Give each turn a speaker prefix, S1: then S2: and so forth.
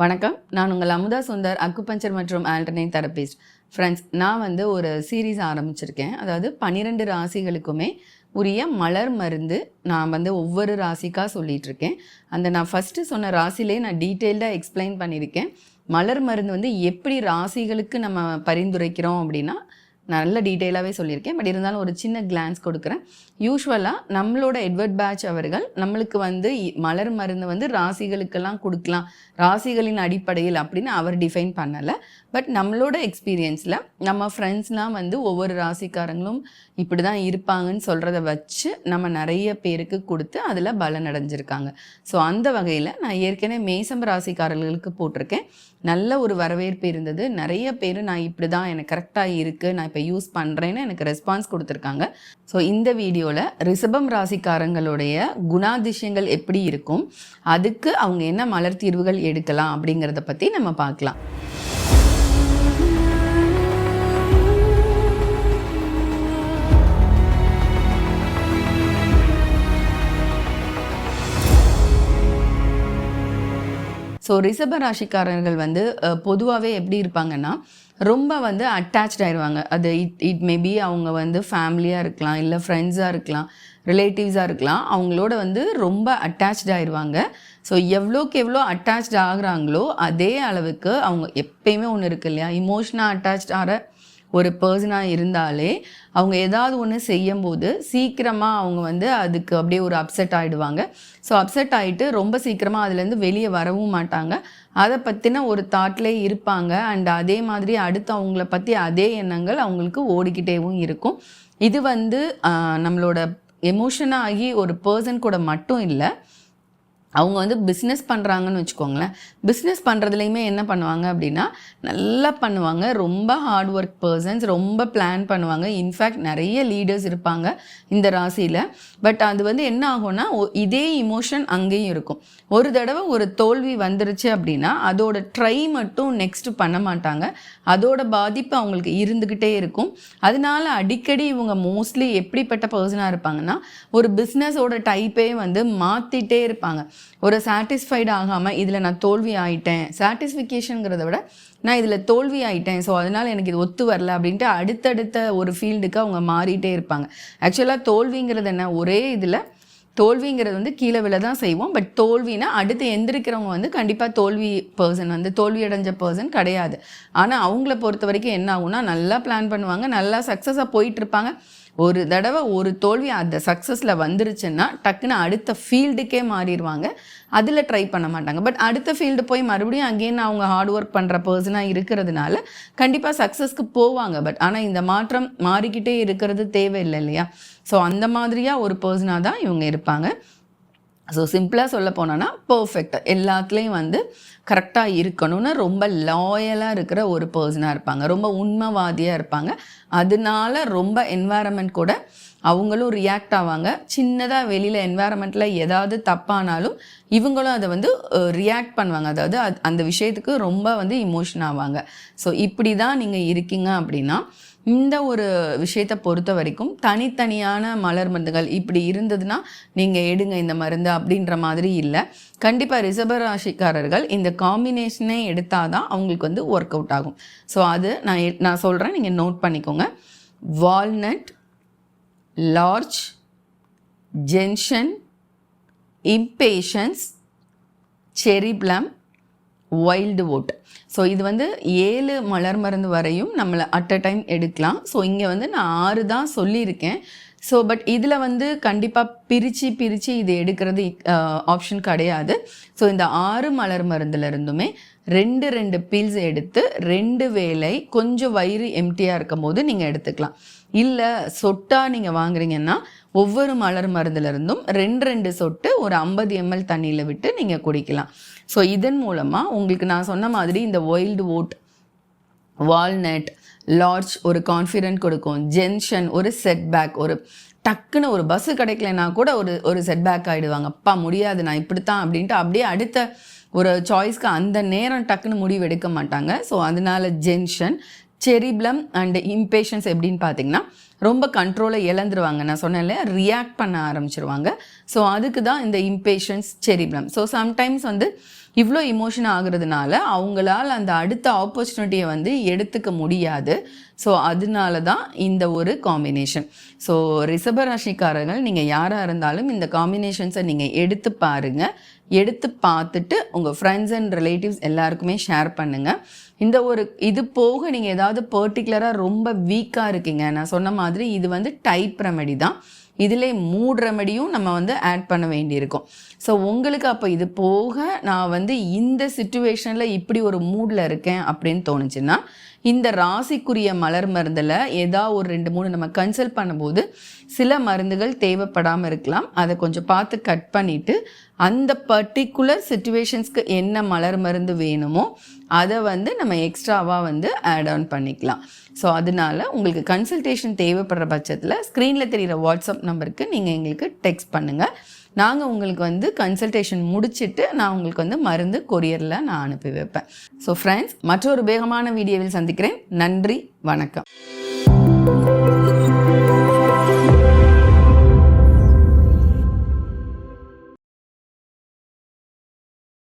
S1: வணக்கம். நான் உங்கள் அமுதா சுந்தர், அக்குபஞ்சர் மற்றும் ஆல்டர்னேட் தெரபிஸ்ட். ஃப்ரெண்ட்ஸ், நான் ஒரு சீரீஸ் ஆரம்பிச்சிருக்கேன். அதாவது 12 ராசிகளுக்குமே உரிய மலர் மருந்து நான் ஒவ்வொரு ராசிக்காக சொல்லிகிட்ருக்கேன். நான் ஃபஸ்ட்டு சொன்ன ராசிலே நான் டீட்டெயில்டாக எக்ஸ்பிளைன் பண்ணியிருக்கேன். மலர் மருந்து எப்படி ராசிகளுக்கு நம்ம பரிந்துரைக்கிறோம் அப்படின்னா நல்ல டீட்டெயிலாகவே சொல்லியிருக்கேன். பட் இருந்தாலும் ஒரு சின்ன கிளான்ஸ் கொடுக்குறேன். யூஸ்வலாக நம்மளோட எட்வர்ட் பேட்ச் அவர்கள் நம்மளுக்கு மலர் மருந்து ராசிகளுக்கெல்லாம் கொடுக்கலாம், ராசிகளின் அடிப்படையில் அப்படின்னு அவர் டிஃபைன் பண்ணலை. பட் நம்மளோட எக்ஸ்பீரியன்ஸில் நம்ம ஃப்ரெண்ட்ஸ்லாம் ஒவ்வொரு ராசிக்காரங்களும் இப்படி தான் இருப்பாங்கன்னு சொல்கிறத வச்சு நம்ம நிறைய பேருக்கு கொடுத்து அதில் பலன் அடைஞ்சிருக்காங்க. ஸோ அந்த வகையில் நான் ஏற்கனவே மேசம் ராசிக்காரர்களுக்கு போட்டிருக்கேன். நல்ல ஒரு வரவேற்பு இருந்தது. நிறைய பேர் நான் இப்படி தான் எனக்கு கரெக்டாக இருக்குது, நான் இப்போ யூஸ் பண்ணுறேன்னு எனக்கு ரெஸ்பான்ஸ் கொடுத்துருக்காங்க. ஸோ இந்த வீடியோவில் ரிஷபம் ராசிக்காரங்களுடைய குணாதிசயங்கள் எப்படி இருக்கும், அதுக்கு அவங்க என்ன மலர் தீர்வுகள் எடுக்கலாம் அப்படிங்கிறத பற்றி நம்ம பார்க்கலாம். ஸோ ரிஷப ராசிக்காரர்கள் பொதுவாகவே எப்படி இருப்பாங்கன்னா ரொம்ப அட்டாச்ட் ஆயிடுவாங்க. அது இட் மேபி அவங்க ஃபேமிலியாக இருக்கலாம், இல்லை ஃப்ரெண்ட்ஸாக இருக்கலாம், ரிலேட்டிவ்ஸாக இருக்கலாம். அவங்களோட ரொம்ப அட்டாச்ட் ஆயிடுவாங்க. ஸோ எவ்வளோக்கு எவ்வளோ அட்டாச்ட் ஆகுறாங்களோ அதே அளவுக்கு அவங்க எப்பயுமே ஒன்று இருக்கு இல்லையா, இமோஷனாக அட்டாச்ட் ஆகிற ஒரு பர்சனாக இருந்தாலே அவங்க ஏதாவது ஒன்று செய்யும்போது சீக்கிரமாக அவங்க அதுக்கு அப்படியே ஒரு அப்செட் ஆகிடுவாங்க. ஸோ அப்செட் ஆகிட்டு ரொம்ப சீக்கிரமாக அதுலேருந்து வெளியே வரவும் மாட்டாங்க. அதை பற்றின ஒரு தாட்லேயே இருப்பாங்க. அண்ட் அதே மாதிரி அடுத்து அவங்கள பற்றி அதே எண்ணங்கள் அவங்களுக்கு ஓடிக்கிட்டேவும் இருக்கும். இது நம்மளோட எமோஷனாக ஆகி ஒரு பர்சன் கூட மட்டும் இல்லை, அவங்க பிஸ்னஸ் பண்ணுறாங்கன்னு வச்சுக்கோங்களேன். பிஸ்னஸ் பண்ணுறதுலையுமே என்ன பண்ணுவாங்க அப்படின்னா நல்லா பண்ணுவாங்க. ரொம்ப ஹார்ட் ஒர்க் பர்சன்ஸ், ரொம்ப பிளான் பண்ணுவாங்க. இன்ஃபேக்ட் நிறைய லீடர்ஸ் இருப்பாங்க இந்த ராசியில். பட் அது என்ன ஆகும்னா இதே இமோஷன் அங்கேயும் இருக்கும். ஒரு தடவை ஒரு தோல்வி வந்துருச்சு அப்படின்னா அதோட ட்ரை மட்டும் நெக்ஸ்ட் பண்ண மாட்டாங்க. அதோட பாதிப்பு அவங்களுக்கு இருந்துக்கிட்டே இருக்கும். அதனால அடிக்கடி இவங்க மோஸ்ட்லி எப்படிப்பட்ட பர்சனாக இருப்பாங்கன்னா ஒரு பிஸ்னஸோட டைப்பே மாற்றிட்டே இருப்பாங்க. ஒரு சாட்டிஸ்ஃபைடு ஆகாமல் இதில் நான் தோல்வி ஆகிட்டேன், சாட்டிஸ்ஃபிகேஷனுங்கிறத விட நான் இதில் தோல்வி ஆகிட்டேன், ஸோ அதனால் எனக்கு இது ஒத்து வரல அப்படின்ட்டு அடுத்தடுத்த ஒரு ஃபீல்டுக்கு அவங்க மாறிட்டே இருப்பாங்க. ஆக்சுவலாக தோல்விங்கிறது என்ன, ஒரே இதில் தோல்விங்கிறது கீழே விழ தான் செய்வோம். பட் தோல்வினா அடுத்து எந்திரிக்கிறவங்க கண்டிப்பாக தோல்வி பர்சன் தோல்வி அடைஞ்ச பர்சன் கிடையாது. ஆனால் அவங்கள பொறுத்த வரைக்கும் என்ன ஆகும்னா நல்லா பிளான் பண்ணுவாங்க, நல்லா சக்ஸஸாக போயிட்டுருப்பாங்க. ஒரு தடவை ஒரு தோல்வி அந்த சக்ஸஸில் வந்துருச்சுன்னா டக்குன்னு அடுத்த ஃபீல்டுக்கே மாறிடுவாங்க. அதில் ட்ரை பண்ண மாட்டாங்க. பட் அடுத்த ஃபீல்டு போய் மறுபடியும் அகெயின் அவங்க ஹார்ட் ஒர்க் பண்ணுற பர்சனாக இருக்கிறதுனால கண்டிப்பாக சக்ஸஸ்க்கு போவாங்க. பட் ஆனால் இந்த மாற்றம் மாறிக்கிட்டே இருக்கிறது தேவையில்லை இல்லையா. ஸோ அந்த மாதிரியாக ஒரு பர்சனாக தான் இவங்க இருப்பாங்க. ஸோ சிம்பிளாக சொல்ல போனோன்னா பர்ஃபெக்ட், எல்லாத்துலேயும் கரெக்டாக இருக்கணும்னு ரொம்ப லாயலாக இருக்கிற ஒரு பர்சனாக இருப்பாங்க. ரொம்ப உண்மைவாதியாக இருப்பாங்க. அதனால ரொம்ப என்வாயரமெண்ட் கூட அவங்களும் ரியாக்ட் ஆவாங்க. சின்னதாக வெளியில் என்வாயரமெண்ட்டில் ஏதாவது தப்பானாலும் இவங்களும் அதை ரியாக்ட் பண்ணுவாங்க. அதாவது அந்த விஷயத்துக்கு ரொம்ப இமோஷன் ஆவாங்க. ஸோ இப்படி தான் நீங்கள் இருக்கீங்க அப்படின்னா இந்த ஒரு விஷயத்தை பொறுத்த வரைக்கும் தனித்தனியான மலர் மருந்துகள் இப்படி இருந்ததுன்னா நீங்கள் எடுங்க இந்த மருந்து அப்படின்ற மாதிரி இல்லை. கண்டிப்பாக ரிஷபராசிக்காரர்கள் இந்த காம்பினேஷனே எடுத்தால் தான் அவங்களுக்கு ஒர்க் அவுட் ஆகும். ஸோ அது நான் சொல்கிறேன், நீங்கள் நோட் பண்ணிக்கோங்க. வால்நட், லார்ச், ஜென்ஷன், இம்பேஷன்ஸ், செரி ப்ளம், வைல்டு வுட். ஸோ இது 7 மலர் மருந்து வரையும் நம்மளை அட் அ டைம் எடுக்கலாம். ஸோ இங்கே நான் 6 தான் சொல்லியிருக்கேன். ஸோ பட் இதில் கண்டிப்பாக பிரித்து இது எடுக்கிறது ஆப்ஷன் கிடையாது. ஸோ இந்த 6 மலர் மருந்துலேருந்துமே 2 பீல்ஸ் எடுத்து 2 வேளை கொஞ்சம் வயிறு எம்டியாக இருக்கும் போது நீங்கள் எடுத்துக்கலாம். இல்லை சொட்டாக நீங்கள் வாங்குறீங்கன்னா ஒவ்வொரு மலர் மருந்துலேருந்தும் 2 சொட்டு ஒரு 50 ml தண்ணியில் விட்டு நீங்கள் குடிக்கலாம். ஸோ இதன் மூலமாக உங்களுக்கு நான் சொன்ன மாதிரி இந்த வைல்டு வுட், வால்நட், லார்ச் ஒரு கான்ஃபிடென்ட் கொடுக்கும். ஜென்ஷன் ஒரு செட்பேக், ஒரு டக்குன்னு ஒரு பஸ்ஸு கிடைக்கலனா கூட ஒரு செட்பேக் ஆகிடுவாங்க. அப்பா முடியாது, நான் இப்படித்தான் அப்படின்ட்டு அப்படியே அடுத்த ஒரு சாய்ஸ்க்கு அந்த நேரம் டக்குன்னு முடிவு எடுக்க மாட்டாங்க. ஸோ அதனால ஜென்ஷன், செரி ப்ளம் அண்ட் இம்பேஷன்ஸ் எப்படின்னு பார்த்தீங்கன்னா ரொம்ப கண்ட்ரோலை இழந்துருவாங்க. நான் சொன்னேன்ல, ரியாக்ட் பண்ண ஆரம்பிச்சிருவாங்க. ஸோ அதுக்கு தான் இந்த இம்பேஷன்ஸ், செரி ப்ளம். ஸோ சம்டைம்ஸ் இவ்வளோ இமோஷன் ஆகுறதுனால அவங்களால அந்த அடுத்த ஆப்பர்ச்சுனிட்டியை வந்து எடுத்துக்க முடியாது. ஸோ அதனால தான் இந்த ஒரு காம்பினேஷன். ஸோ ரிஷபராசிக்காரர்கள் நீங்கள் யாராக இருந்தாலும் இந்த காம்பினேஷன்ஸை நீங்கள் எடுத்து பாருங்கள். எடுத்து பார்த்துட்டு உங்கள் ஃப்ரெண்ட்ஸ் அண்ட் ரிலேட்டிவ்ஸ் எல்லாருக்குமே ஷேர் பண்ணுங்கள். இந்த ஒரு இது போக நீங்கள் ஏதாவது பர்டிகுலராக ரொம்ப வீக்காக இருக்கீங்க, நான் சொன்ன மாதிரி இது வந்து டைப் ரெமெடி தான். இதில் மூட் ரெமெடியும் நம்ம வந்து ஆட் பண்ண வேண்டியிருக்கும். ஸோ உங்களுக்கு அப்போ இது போக நான் வந்து இந்த சிச்சுவேஷனில் இப்படி ஒரு மூடில் இருக்கேன் அப்படின்னு தோணுச்சுன்னா இந்த ராசிக்குரிய மலர் மருந்தில் ஏதாவது ஒரு 2-3 நம்ம கன்சல்ட் பண்ணும்போது சில மருந்துகள் தேவைப்படாமல் இருக்கலாம். அதை கொஞ்சம் பார்த்து கட் பண்ணிவிட்டு அந்த பர்டிகுலர் சிச்சுவேஷன்ஸ்க்கு என்ன மலர் மருந்து வேணுமோ அதை வந்து நம்ம எக்ஸ்ட்ராவாக வந்து ஆட் ஆன் பண்ணிக்கலாம். ஸோ அதனால உங்களுக்கு கன்சல்டேஷன் தேவைப்படுற பட்சத்தில் ஸ்க்ரீனில் தெரிகிற வாட்ஸ்அப் நம்பருக்கு நீங்கள் எங்களுக்கு டெக்ஸ்ட் பண்ணுங்கள். நாங்கள் உங்களுக்கு வந்து கன்சல்டேஷன் முடிச்சுட்டு நான் உங்களுக்கு வந்து மருந்து கொரியரில் நான் அனுப்பி வைப்பேன். ஸோ ஃப்ரெண்ட்ஸ், மற்றொரு வேகமான வீடியோவில் சந்திக்கிறேன். நன்றி, வணக்கம்.